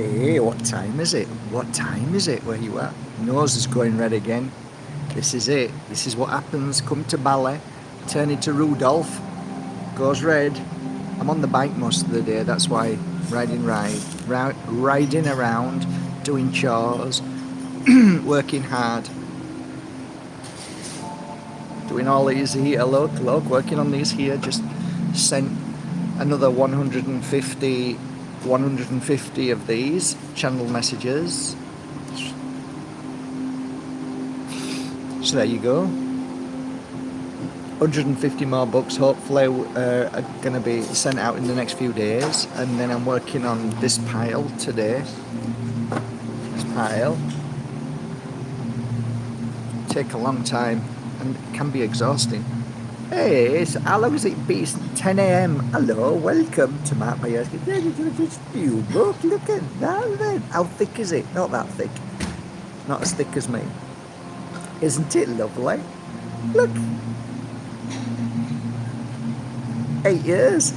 Hey, what time is it? What time is it where you are? Nose is going red again. This is it. This is what happens. Come to Bali, turn into Rudolph, goes red. I'm on the bike most of the day, that's why riding around, doing chores, working hard, doing all these here. Look, working on these here. Just sent another 150 of these channel messages. So there you go. 150 more books hopefully are going to be sent out in the next few days, and then I'm working on this pile today. This pile take a long time and can be exhausting. Hey, how long has it been? It's 10 a.m. Hello, welcome to Mark Bajerski. This new book, look at that then. How thick is it? Not that thick. Not as thick as me. Isn't it lovely? Look. 8 years.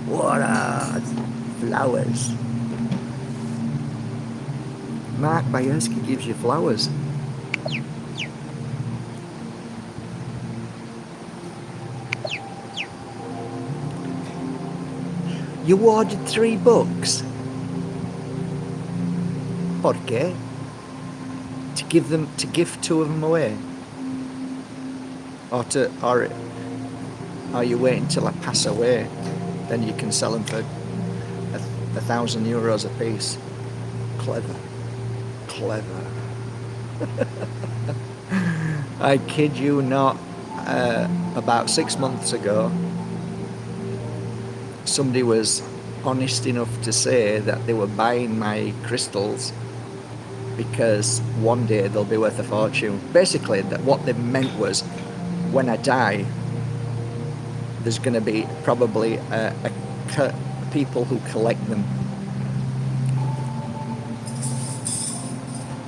What are flowers? Mark Bajerski gives you flowers. You ordered 3 books. ¿Por qué? To give 2 of them away, or are you waiting till I pass away? Then you can sell them for €1,000 a piece. Clever. I kid you not. About 6 months ago, somebody was honest enough to say that they were buying my crystals because one day they'll be worth a fortune. Basically, that what they meant was, when I die, there's going to be probably people who collect them.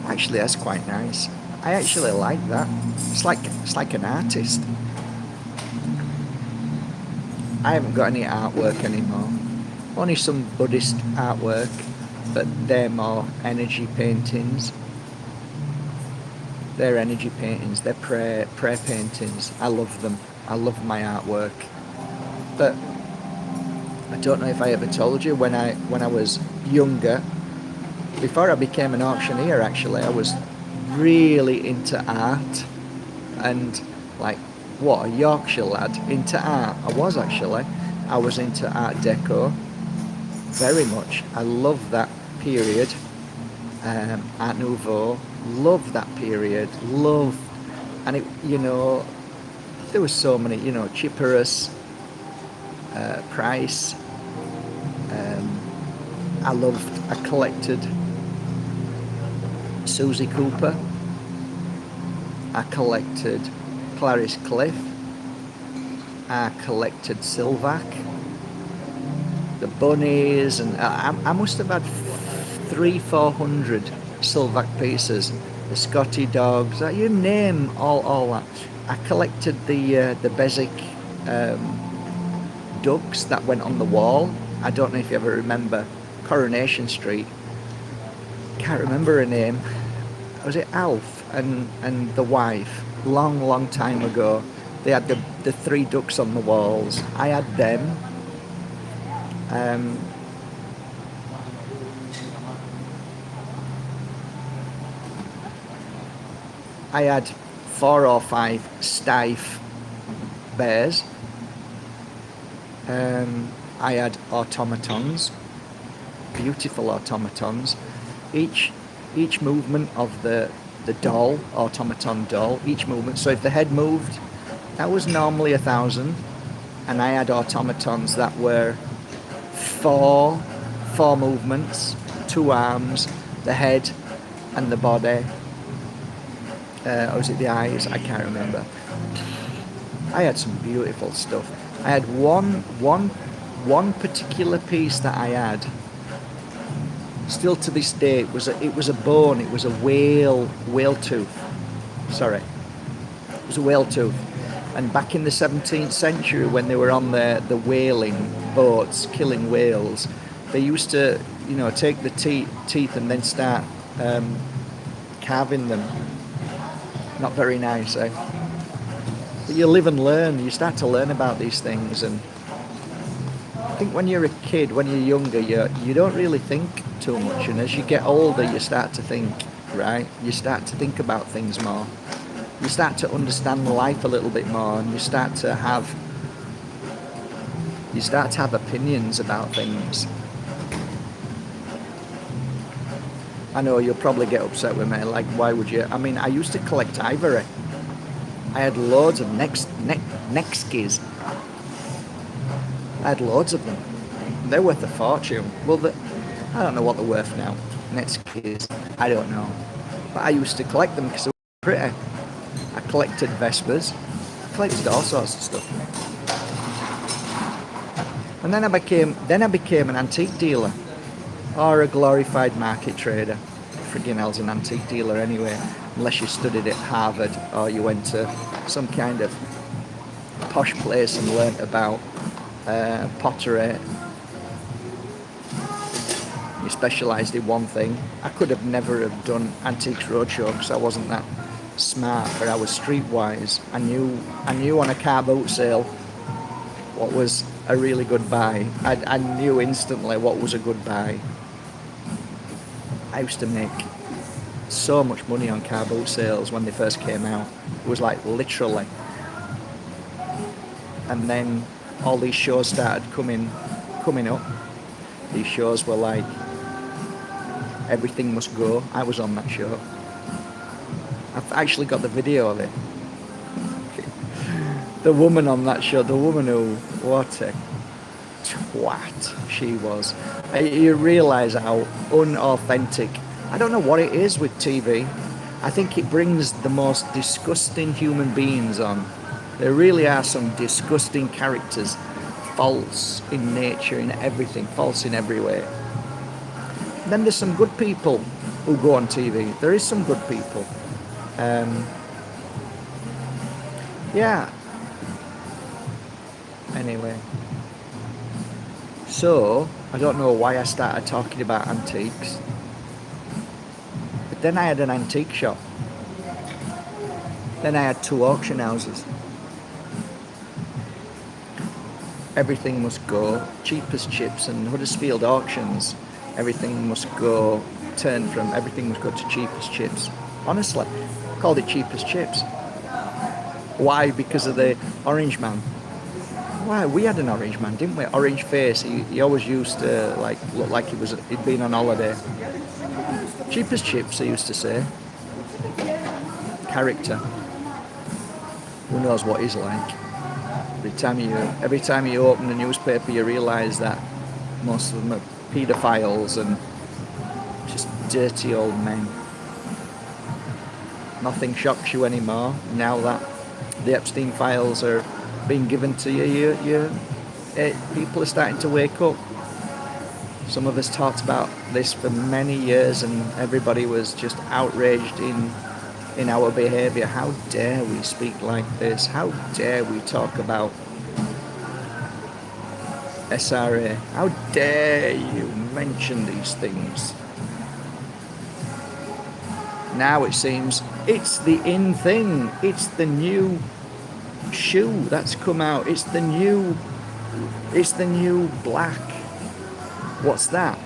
Actually, that's quite nice. I actually like that. It's like an artist. I haven't got any artwork anymore. Only some Buddhist artwork, but they're more energy paintings. They're energy paintings. They're prayer paintings. I love them. I love my artwork. But I don't know if I ever told you, when I was younger, before I became an auctioneer, actually, I was really into art, and like, what, a Yorkshire lad into art. I was into Art Deco very much. I love that period. Art Nouveau, love that period, and it, there was so many, Chipperus, Price. I collected Susie Cooper. I collected Clarice Cliff. I collected Silvac, the bunnies, and I must have had 300-400 Silvac pieces. The Scotty dogs, you name all that. I collected the Bezic ducks that went on the wall. I don't know if you ever remember Coronation Street. Can't remember her name. Was it Alf and the wife? Long time ago. They had the 3 ducks on the walls. I had them. I had 4 or 5 Stife bears. I had automatons, beautiful automatons. Each movement of the doll, automaton doll, each movement. So if the head moved, that was normally 1,000, and I had automatons that were 4 movements, 2 arms, the head and the body. Or was it the eyes? I can't remember. I had some beautiful stuff. I had one particular piece that I had. Still to this day, it was a bone. It was a whale tooth. Sorry, it was a whale tooth. And back in the 17th century, when they were on the whaling boats killing whales, they used to take the teeth and then start carving them. Not very nice, eh? But you live and learn. You start to learn about these things, and I think when you're a kid, when you're younger, you don't really think too much, and as you get older, you start to think, right? You start to think about things more. You start to understand life a little bit more, and you start to have opinions about things. I know you'll probably get upset with me, like, why would you? I mean, I used to collect ivory. I had loads of Nexkis. I had loads of them. They're worth a fortune. Well, I don't know what they're worth now. Nexkis, I don't know. But I used to collect them because they were pretty. I collected Vespers. I collected all sorts of stuff. And then I became an antique dealer, or a glorified market trader. Friggin' hell's an antique dealer anyway, unless you studied at Harvard or you went to some kind of posh place and learnt about pottery. You specialised in one thing. I could have never have done Antiques Roadshow because I wasn't that smart, but I was streetwise. I knew on a car boot sale what was a really good buy. I knew instantly what was a good buy. I used to make so much money on car boot sales when they first came out. It was like literally. And then all these shows started coming up. These shows were like Everything Must Go. I was on that show. I've actually got the video of it. The woman on that show, what a twat she was. You realise how unauthentic. I don't know what it is with TV. I think it brings the most disgusting human beings on. There really are some disgusting characters, false in nature, in everything, false in every way. Then there's some good people who go on TV. There is some good people. Yeah. Anyway. So, I don't know why I started talking about antiques. But then I had an antique shop. Then I had 2 auction houses. Everything Must Go, Cheapest Chips and Huddersfield Auctions. Everything Must Go, turned from Everything Must Go to Cheapest Chips. Honestly, I called it Cheapest Chips. Why? Because of the orange man. Why? We had an orange man, didn't we? Orange face. He always used to look like he'd been on holiday. Cheapest Chips, I used to say. Character. Who knows what he's like? Every time you open a newspaper, you realise that most of them are paedophiles and just dirty old men. Nothing shocks you anymore now that the Epstein files are being given to you. People are starting to wake up. Some of us talked about this for many years, and everybody was just outraged in our behaviour. How dare we speak like this? How dare we talk about SRA? How dare you mention these things? Now it seems it's the in thing. It's the new shoe that's come out. It's the new black. What's that?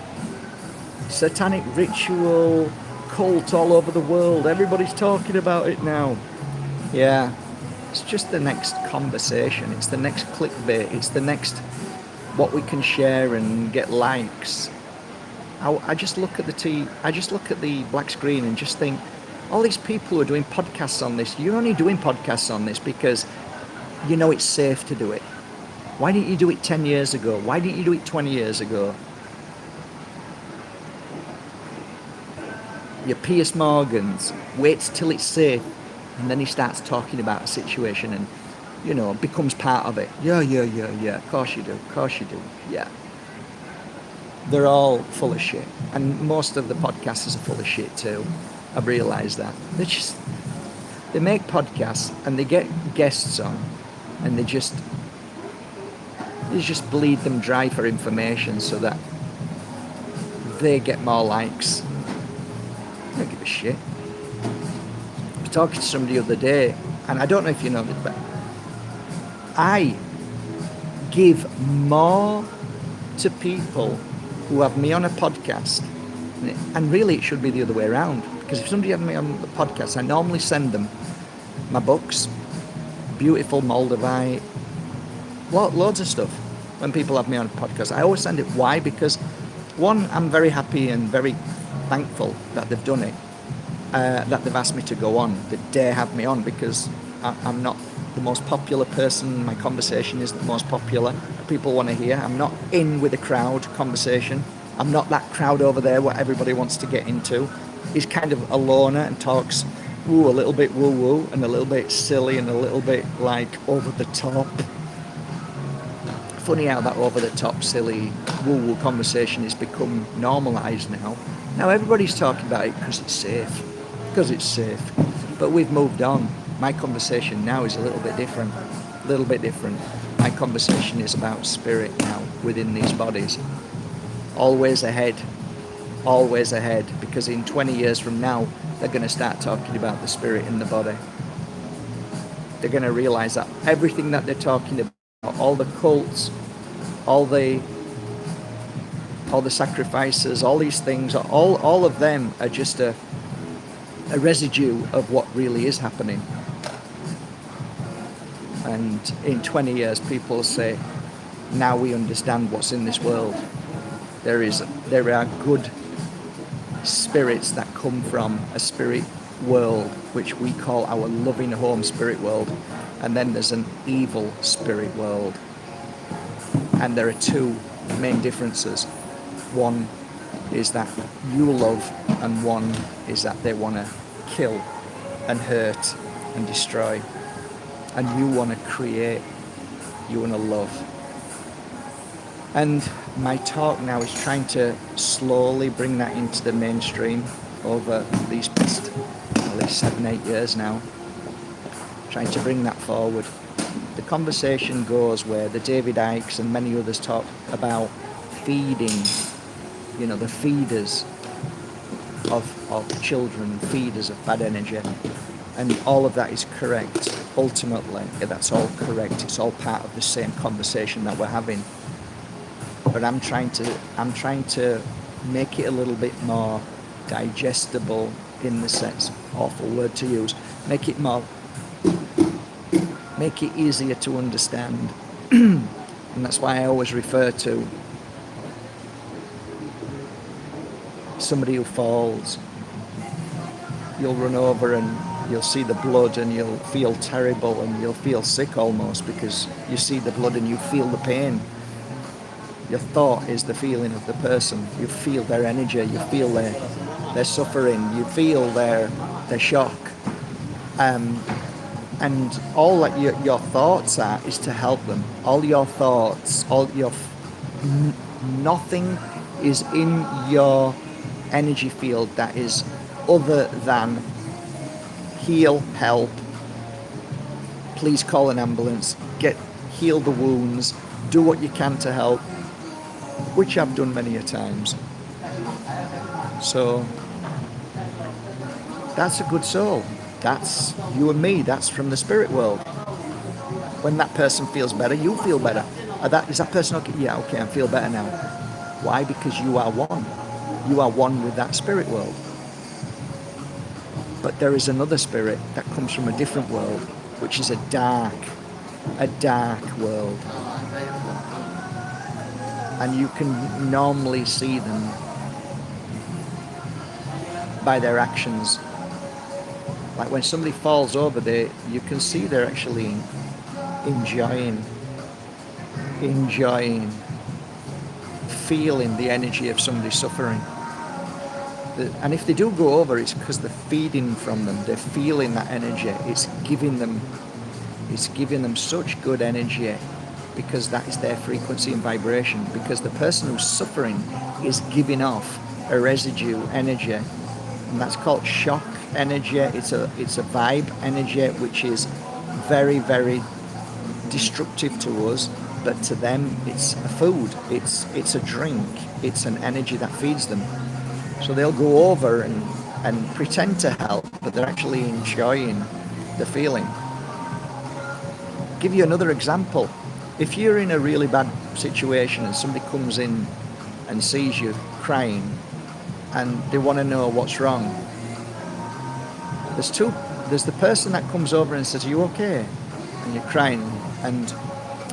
Satanic ritual cult all over the world. Everybody's talking about it now. Yeah, it's just the next conversation. It's the next clickbait. It's the next what we can share and get likes. I just look at the black screen and just think, all these people who are doing podcasts on this, you're only doing podcasts on this because you know it's safe to do it. Why didn't you do it 10 years ago? Why didn't you do it 20 years ago? Your Piers Morgans waits till it's safe, and then he starts talking about a situation and, becomes part of it. Yeah, of course you do, yeah. They're all full of shit, and most of the podcasters are full of shit too. I've realised that. They make podcasts and they get guests on, and they just bleed them dry for information so that they get more likes. I don't give a shit. I was talking to somebody the other day, and I don't know if you know this, but I give more to people who have me on a podcast, and really it should be the other way around, because if somebody had me on the podcast, I normally send them my books, beautiful Moldavite, loads of stuff. When people have me on a podcast, I always send it. Why? Because one, I'm very happy and very thankful that they've done it, that they've asked me to go on, that dare have me on, because I'm not the most popular person. My conversation isn't the most popular. People want to hear. I'm not in with a crowd conversation. I'm not that crowd over there what everybody wants to get into. He's kind of a loner and talks a little bit woo-woo and a little bit silly and a little bit like over the top. Funny how that over the top silly woo-woo conversation has become normalised now. Now everybody's talking about it because it's safe. But we've moved on. My conversation now is a little bit different. My conversation is about spirit now within these bodies. Always ahead, because in 20 years from now, they're going to start talking about the spirit in the body. They're going to realise that everything that they're talking about, all the cults, all the sacrifices, all these things, all of them are just a residue of what really is happening. And in 20 years, people will say, now we understand what's in this world. There are good spirits that come from a spirit world, which we call our loving home spirit world. And then there's an evil spirit world. And there are two main differences. One is that you love, and one is that they want to kill and hurt and destroy. And you want to create, you want to love. And my talk now is trying to slowly bring that into the mainstream over these past at least 7-8 years now. Trying to bring that forward. The conversation goes where the David Icks and many others talk about feeding, the feeders of children, feeders of bad energy. And all of that is correct. Ultimately, that's all correct. It's all part of the same conversation that we're having. But I'm trying to make it a little bit more digestible, in the sense, awful word to use, make it easier to understand. And that's why I always refer to somebody who falls. You'll run over and you'll see the blood and you'll feel terrible and you'll feel sick almost, because you see the blood and you feel the pain. Your thought is the feeling of the person. You feel their energy, you feel their suffering, you feel their shock. And all that your thoughts are is to help them. All your thoughts, nothing is in your energy field that is other than heal, help, please call an ambulance, heal the wounds, do what you can to help, which I've done many a times. So that's a good soul. That's you and me. That's from the spirit world. When that person feels better, you feel better. Is that person okay? Yeah, okay, I feel better now. Why? Because you are one. You are one with that spirit world. But there is another spirit that comes from a different world, which is a dark world. And you can normally see them by their actions. Like when somebody falls over there, you can see they're actually enjoying, feeling the energy of somebody suffering. And if they do go over, it's because they're feeding from them. They're feeling that energy. It's giving them such good energy, because that is their frequency and vibration. Because the person who's suffering is giving off a residue energy, and that's called shock energy. It's a vibe energy which is very, very destructive to us, but to them it's a food, it's a drink, it's an energy that feeds them. So they'll go over and pretend to help, but they're actually enjoying the feeling. Give you another example. If you're in a really bad situation and somebody comes in and sees you crying and they want to know what's wrong, there's the person that comes over and says, "Are you okay?" And you're crying, and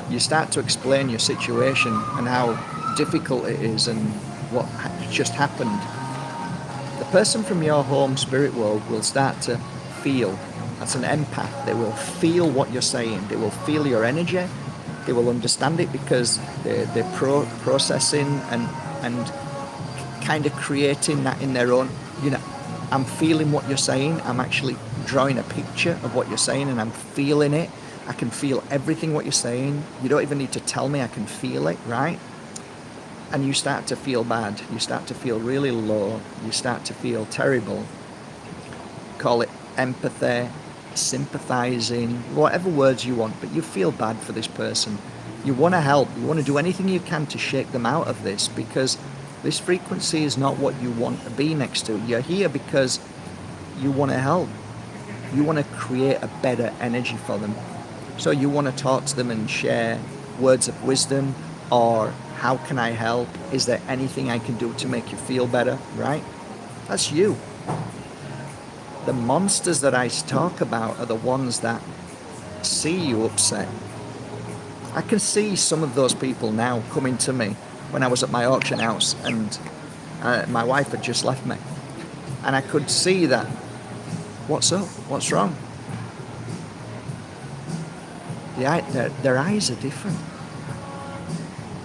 you start to explain your situation and how difficult it is and what just happened. The person from your home spirit world will start to feel. That's an empath. They will feel what you're saying. They will feel your energy. They will understand it because they're processing and kind of creating that in their own. I'm feeling what you're saying. I'm actually drawing a picture of what you're saying, and I'm feeling it. I can feel everything what you're saying. You don't even need to tell me. I can feel it, right? And you start to feel bad. You start to feel really low. You start to feel terrible. Call it empathy, sympathizing, whatever words you want, but you feel bad for this person. You want to help. You want to do anything you can to shake them out of this, because this frequency is not what you want to be next to. You're here because you want to help. You want to create a better energy for them. So you want to talk to them and share words of wisdom, or how can I help? Is there anything I can do to make you feel better, right? That's you. The monsters that I talk about are the ones that see you upset. I can see some of those people now coming to me when I was at my auction house, and my wife had just left me. And I could see that, what's up? What's wrong? Their eyes are different.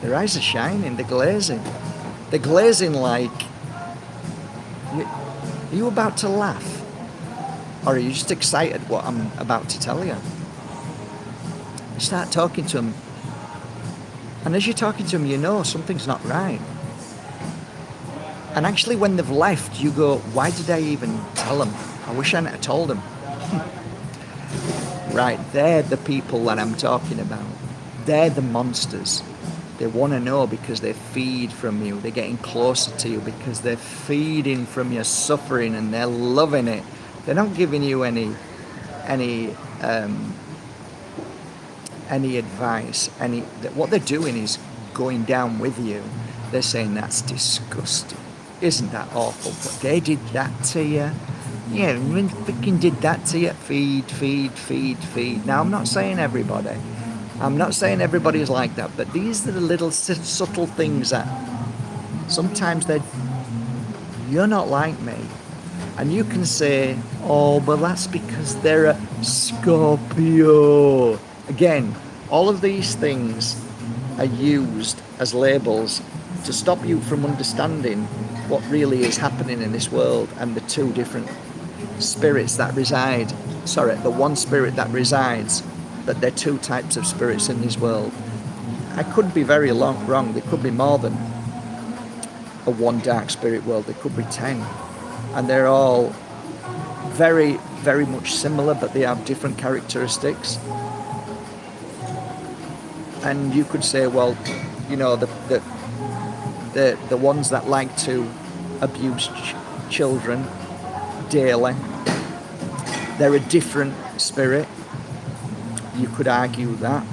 Their eyes are shining, they're glazing. They're glazing like, are you about to laugh? Or are you just excited what I'm about to tell you? You start talking to them. And as you're talking to them, you know something's not right. And actually when they've left, you go, why did I even tell them? I wish I hadn't told them. Right, they're the people that I'm talking about. They're the monsters. They want to know because they feed from you. They're getting closer to you because they're feeding from your suffering and they're loving it. They're not giving you any advice. What they're doing is going down with you. They're saying, that's disgusting. Isn't that awful? But they did that to you. Yeah, when freaking did that to you. Feed, feed, feed, feed. Now, I'm not saying everybody. I'm not saying everybody's like that, but these are the little subtle things that sometimes you're not like me. And you can say, oh, but that's because they're a Scorpio. Again, all of these things are used as labels to stop you from understanding what really is happening in this world and the two different spirits that reside. Sorry, the one spirit that resides, that there are two types of spirits in this world. I could be very wrong. There could be more than a one dark spirit world. There could be 10. And they're all very, very much similar, but they have different characteristics. And you could say, well, you know, the ones that like to abuse children daily, they're a different spirit. You could argue that,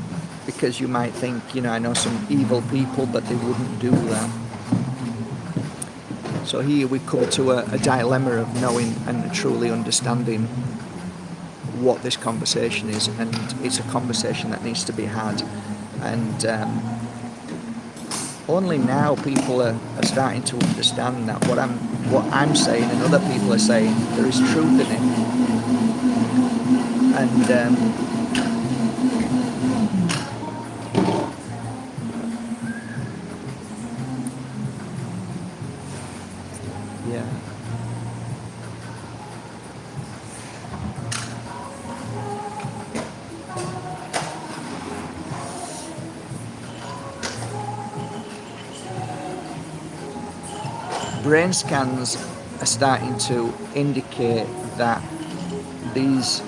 because you might think, you know, I know some evil people, but they wouldn't do that. So here we come to a dilemma of knowing and truly understanding what this conversation is, and it's a conversation that needs to be had. And only now people are starting to understand that what I'm saying and other people are saying, there is truth in it. And yeah. Brain scans are starting to indicate that these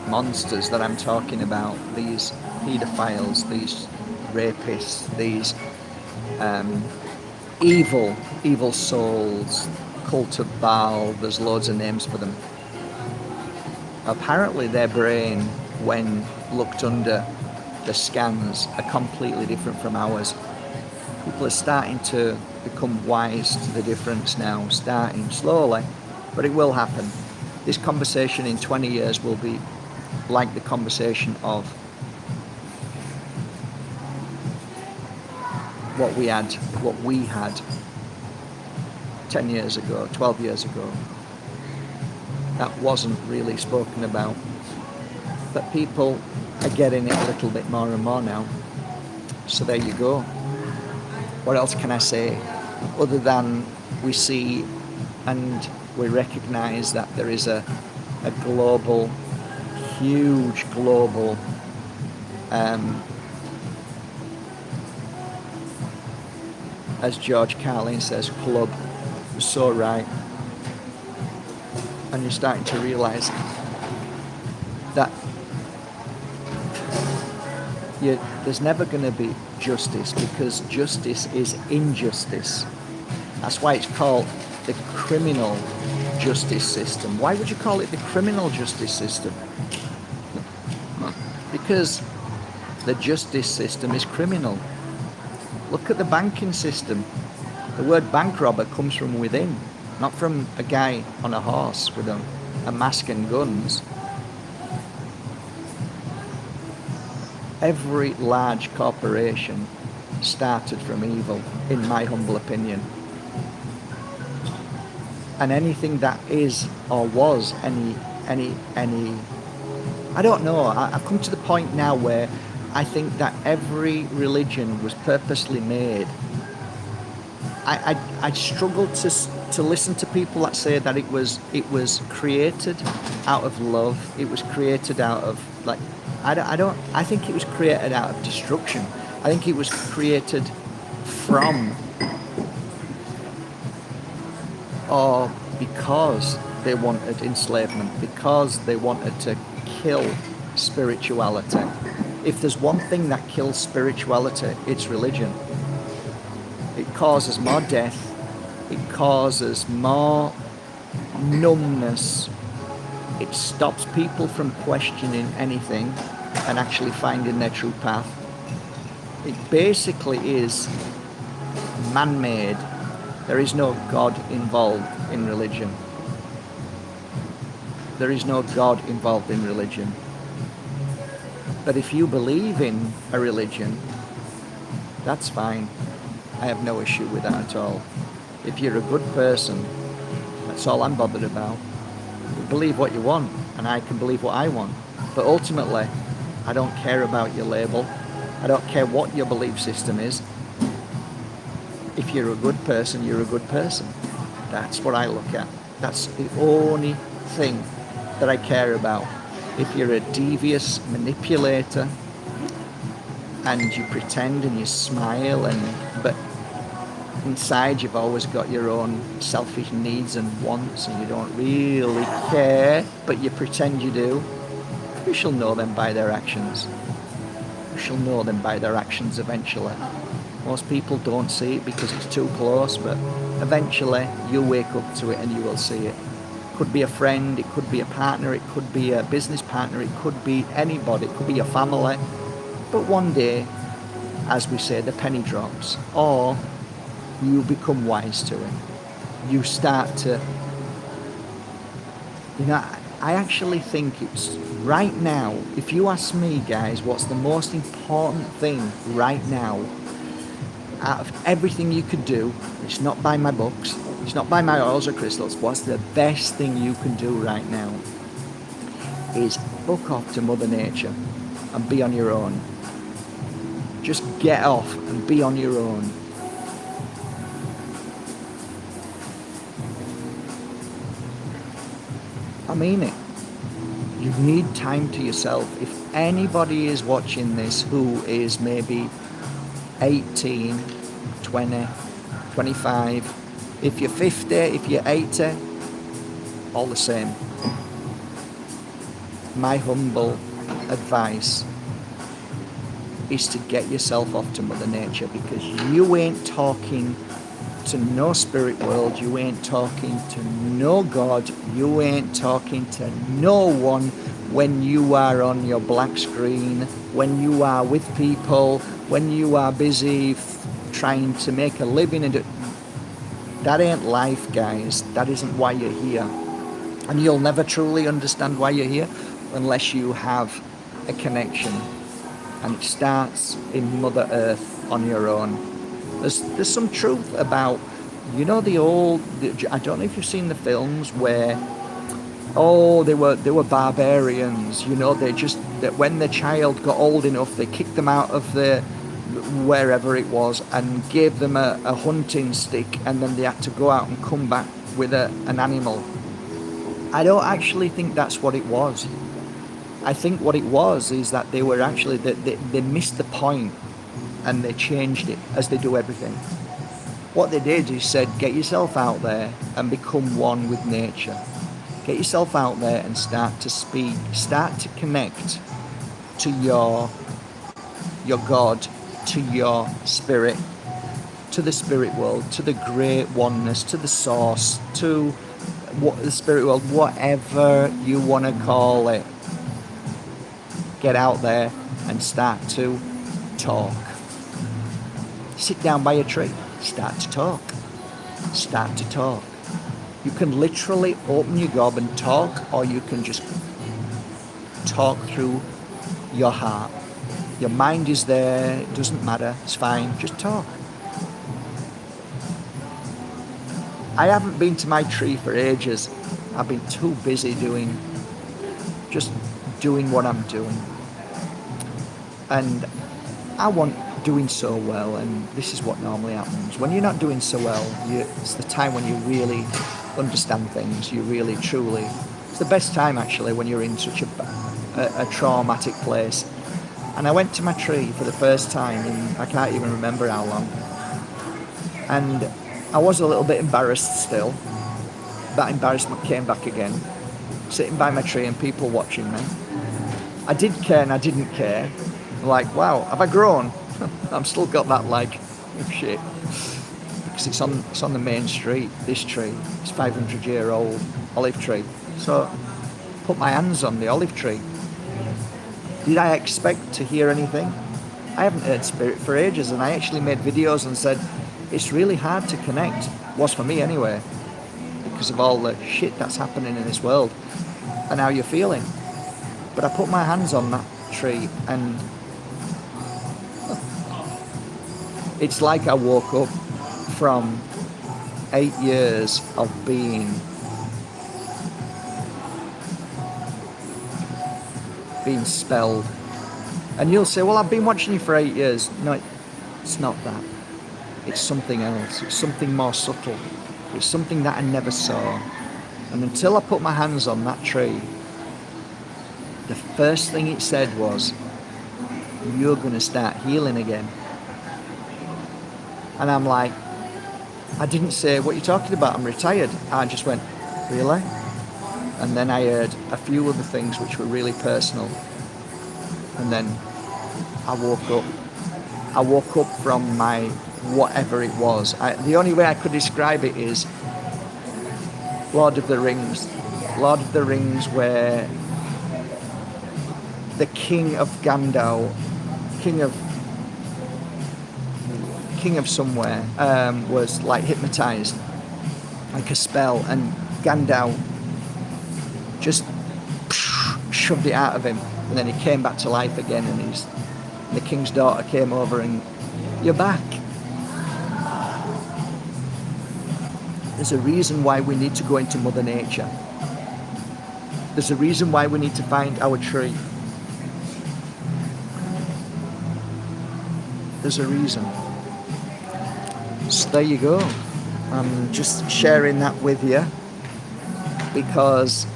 monsters that I'm talking about, these pedophiles, these rapists, these evil souls, cult of Baal, there's loads of names for them. Apparently their brain, when looked under the scans, are completely different from ours. People are starting to become wise to the difference now, starting slowly, but it will happen. This conversation in 20 years will be like the conversation of what we had 10 years ago, 12 years ago. That wasn't really spoken about, but people are getting it a little bit more and more now. So there you go. What else can I say other than we see and we recognize that there is a global, huge global as George Carlin says, club. So right. And you're starting to realize that there's never going to be justice, because justice is injustice. That's why it's called the criminal justice system. Why would you call it the criminal justice system? Because the justice system is criminal. Look at the banking system. The word bank robber comes from within, not from a guy on a horse with a mask and guns. Every large corporation started from evil, in my humble opinion. And anything that is or was any I don't know, I've come to the point now where I think that every religion was purposely made. I struggle to listen to people that say that it was created out of love. It was created out of I think it was created out of destruction. I think it was created from or because they wanted enslavement, because they wanted to kill spirituality. If there's one thing that kills spirituality, it's religion. It causes more death, it causes more numbness, it stops people from questioning anything and actually finding their true path. It basically is man-made. There is no God involved in religion. There is no God involved in religion. But if you believe in a religion, that's fine. I have no issue with that at all. If you're a good person, that's all I'm bothered about. You believe what you want, and I can believe what I want. But ultimately, I don't care about your label. I don't care what your belief system is. If you're a good person, you're a good person. That's what I look at. That's the only thing that I care about. If you're a devious manipulator and you pretend and you smile, but inside you've always got your own selfish needs and wants and you don't really care, but you pretend you do, you shall know them by their actions. You shall know them by their actions eventually. Most people don't see it because it's too close, but eventually you'll wake up to it and you will see it. It could be a friend, it could be a partner, it could be a business partner, it could be anybody, it could be your family. But one day, as we say, the penny drops, or you become wise to it. You start to, I actually think it's right now, if you ask me, guys, what's the most important thing right now, out of everything you could do, it's not buy my books, it's not buy my oils or crystals, what's the best thing you can do right now is fuck off to Mother Nature and be on your own. Just get off and be on your own. I mean it. You need time to yourself. If anybody is watching this who is maybe 18, 20, 25, if you're 50, if you're 80, all the same. My humble advice is to get yourself off to Mother Nature, because you ain't talking to no spirit world, you ain't talking to no God, you ain't talking to no one when you are on your black screen, when you are with people, when you are busy trying to make a living. And that ain't life, guys. That isn't why you're here. And you'll never truly understand why you're here unless you have a connection. And it starts in Mother Earth on your own. There's some truth about, you know, I don't know if you've seen the films where, they were barbarians, you know, that when the child got old enough, they kicked them out of wherever it was and gave them a hunting stick, and then they had to go out and come back with an animal. I don't actually think that's what it was. I think what it was is that they were actually, they missed the point and they changed it, as they do everything. What they did is said, get yourself out there and become one with nature. Get yourself out there and start to speak, start to connect to your God, to your spirit, to the spirit world, to the great oneness, to the source, to the spirit world, whatever you want to call it. Get out there and start to talk. Sit down by a tree, start to talk. Start to talk. You can literally open your gob and talk, or you can just talk through your heart. Your mind is there, it doesn't matter, it's fine, just talk. I haven't been to my tree for ages. I've been too busy doing what I'm doing. And I want doing so well, and this is what normally happens. When you're not doing so well, it's the time when you really understand things, you really, truly. It's the best time, actually, when you're in such a traumatic place. And I went to my tree for the first time in, I can't even remember how long. And I was a little bit embarrassed still. That embarrassment came back again. Sitting by my tree and people watching me. I did care and I didn't care. Like, wow, have I grown? I've still got that, like, shit. Because it's on the main street, this tree. It's 500-year-old olive tree. So, put my hands on the olive tree. Did I expect to hear anything? I haven't heard spirit for ages, and I actually made videos and said, it's really hard to connect. Was for me anyway. Because of all the shit that's happening in this world. And how you're feeling. But I put my hands on that tree, and it's like I woke up from 8 years of being spelled. And you'll say, well, I've been watching you for 8 years. No, it's not that. It's something else. It's something more subtle. It's something that I never saw. And until I put my hands on that tree, the first thing it said was, you're going to start healing again. And I'm like, I didn't say, what are you talking about? I'm retired. I just went, really? And then I heard a few other things which were really personal. And then I woke up. I woke up from my whatever it was. The only way I could describe it is Lord of the Rings. Lord of the Rings, where the king of Gandalf, king of somewhere, was like hypnotized, like a spell, and Gandalf just shoved it out of him, and then he came back to life again, and the king's daughter came over and, you're back. There's a reason why we need to go into Mother Nature. There's a reason why we need to find our tree. There's a reason. So there you go. I'm just sharing that with you because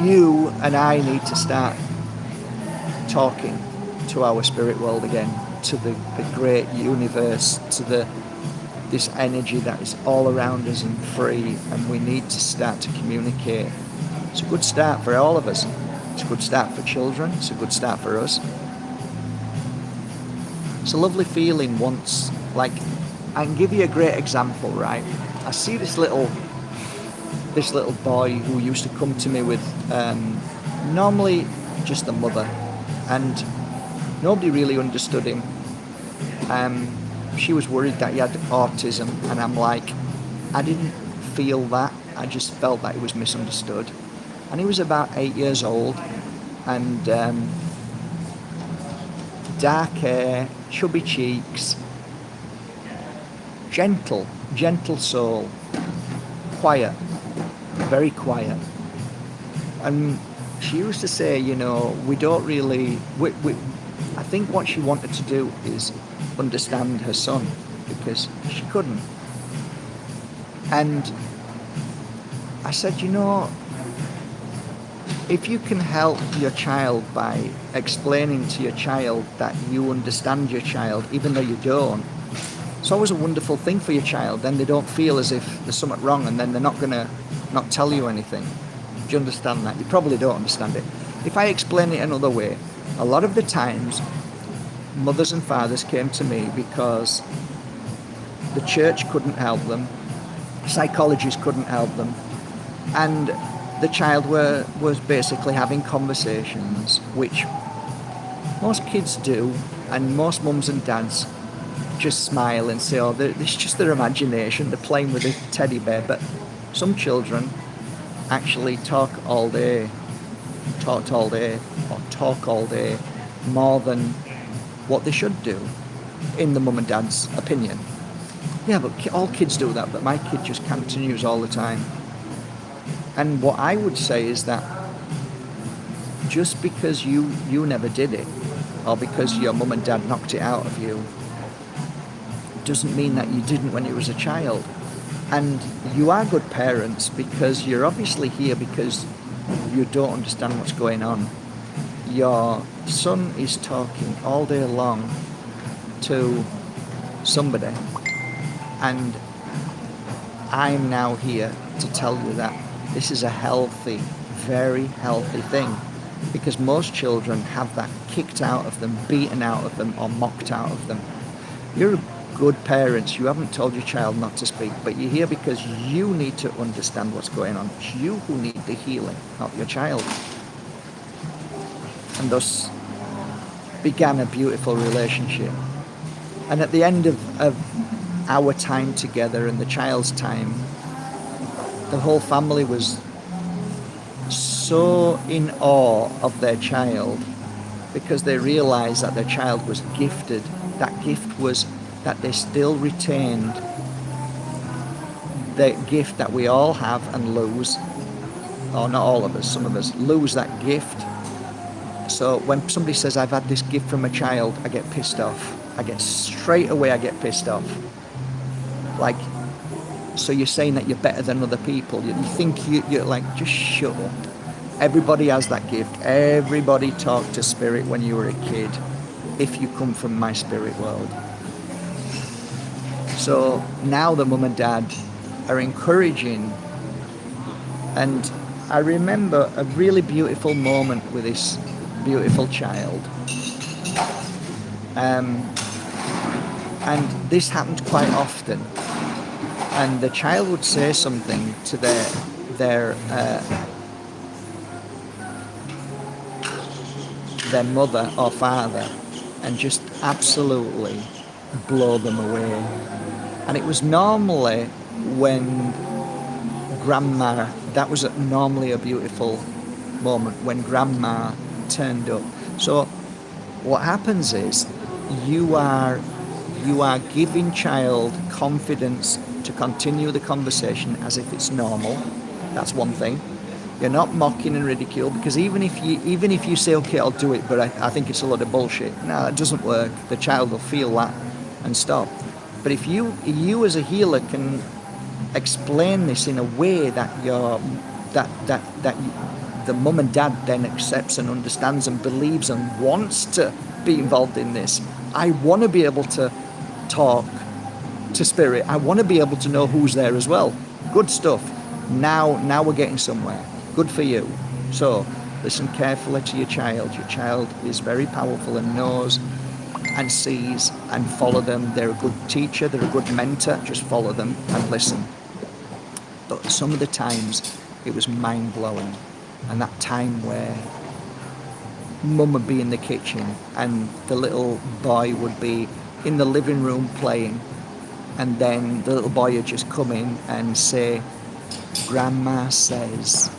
you and I need to start talking to our spirit world again, to the great universe, to this energy that is all around us and free, and we need to start to communicate. It's a good start for all of us. It's a good start for children. It's a good start for us. It's a lovely feeling once, like, I can give you a great example, right? I see this little boy who used to come to me with normally just a mother, and nobody really understood him. She was worried that he had autism, and I'm like, I didn't feel that. I just felt that he was misunderstood. And he was about 8 years old, and dark hair, chubby cheeks, gentle soul, quiet, very quiet. And she used to say, we don't really, I think what she wanted to do is understand her son, because she couldn't. And I said, if you can help your child by explaining to your child that you understand your child, even though you don't, it's always a wonderful thing for your child. Then they don't feel as if there's something wrong, and then they're not going to not tell you anything. Do you understand that? You probably don't understand it. If I explain it another way, a lot of the times, mothers and fathers came to me because the church couldn't help them, psychologists couldn't help them, and the child was basically having conversations, which most kids do, and most mums and dads just smile and say, oh, it's just their imagination, they're playing with a teddy bear. But some children actually talk all day, more than what they should do, in the mum and dad's opinion. Yeah, but all kids do that, but my kid just continues all the time. And what I would say is that just because you never did it, or because your mum and dad knocked it out of you, doesn't mean that you didn't when you was a child. And you are good parents because you're obviously here because you don't understand what's going on. Your son is talking all day long to somebody, and I'm now here to tell you that this is a healthy, very healthy thing, because most children have that kicked out of them, beaten out of them, or mocked out of them. You're good parents. You haven't told your child not to speak, but you're here because you need to understand what's going on. It's you who need the healing, not your child. And thus began a beautiful relationship. And at the end of our time together and the child's time, the whole family was so in awe of their child, because they realized that their child was gifted. That gift was that they still retained the gift that we all have and lose, or not all of us, some of us lose that gift. So when somebody says, I've had this gift from a child, I get pissed off. I get pissed off. Like, so you're saying that you're better than other people. You think you're like, just shut up. Everybody has that gift. Everybody talked to spirit when you were a kid, if you come from my spirit world. So now the mum and dad are encouraging. And I remember a really beautiful moment with this beautiful child. And this happened quite often. And the child would say something to their mother or father and just absolutely blow them away. And it was normally when grandma, that was normally a beautiful moment, when grandma turned up. So what happens is you are giving child confidence to continue the conversation as if it's normal. That's one thing. You're not mocking and ridicule, because even if you say, okay, I'll do it, but I think it's a lot of bullshit. No, it doesn't work. The child will feel that and stop. But if you as a healer can explain this in a way that the mum and dad then accepts and understands and believes and wants to be involved in this. I want to be able to talk to spirit. I want to be able to know who's there as well. Good stuff. Now we're getting somewhere. Good for you. So Listen carefully to your child. Your child is very powerful and knows and sees, and follow them. They're a good teacher, they're a good mentor. Just follow them and listen. But some of the times it was mind-blowing. And that time where mum would be in the kitchen and the little boy would be in the living room playing, and then the little boy would just come in and say, "Grandma says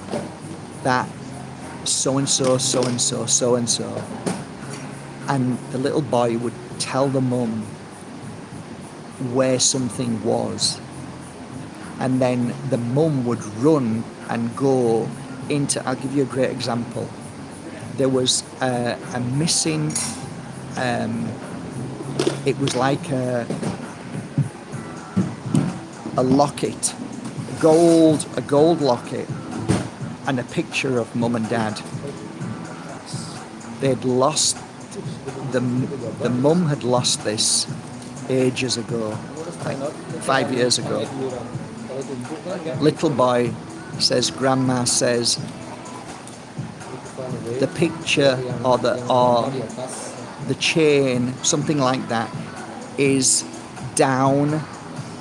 that so-and-so, so-and-so, so-and-so." And the little boy would tell the mum where something was. And then the mum would run and go into, I'll give you a great example. There was a missing, it was like a locket, a gold locket, and a picture of mum and dad. They'd lost, the mum had lost this ages ago, like 5 years ago. Little boy says, "Grandma says the picture or the chain, something like that, is down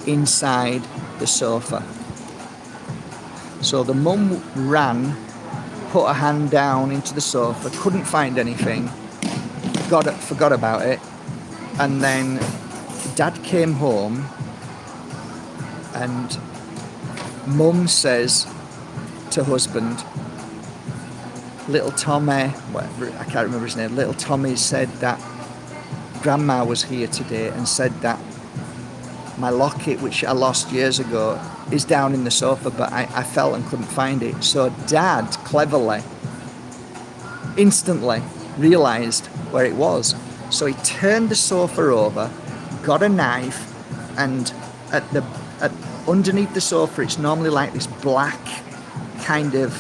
inside the sofa." So the mum ran, put her hand down into the sofa, couldn't find anything, forgot about it, and then dad came home and mum says to husband, little Tommy, whatever, I can't remember his name, little Tommy said that grandma was here today and said that my locket, which I lost years ago, is down in the sofa, but I felt and couldn't find it. So dad cleverly, instantly realised where it was. So he turned the sofa over, got a knife, and underneath the sofa it's normally like this black kind of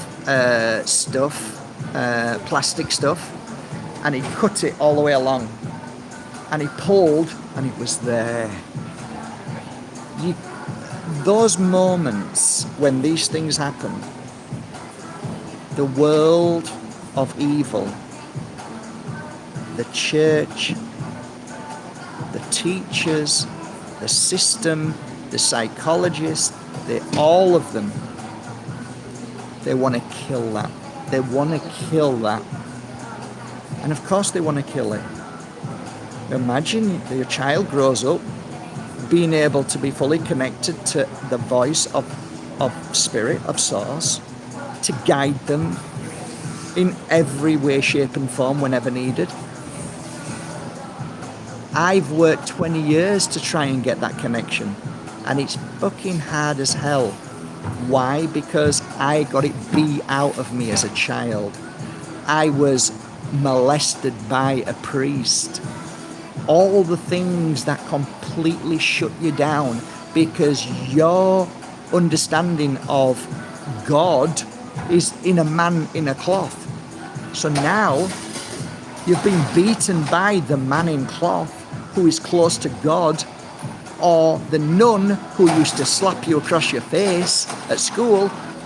stuff, plastic stuff, and he cut it all the way along, and he pulled, and it was there. Those moments when these things happen, the world of evil, the church, the teachers, the system, the psychologists, all of them, they want to kill that. They want to kill that. And of course they want to kill it. Imagine your child grows up being able to be fully connected to the voice of spirit, of source, to guide them in every way, shape and form whenever needed. I've worked 20 years to try and get that connection, and it's fucking hard as hell. Why? Because I got it beat out of me as a child. I was molested by a priest. All the things that completely shut you down because your understanding of God is in a man in a cloth. So now you've been beaten by the man in cloth who is close to God, or the nun who used to slap you across your face at school,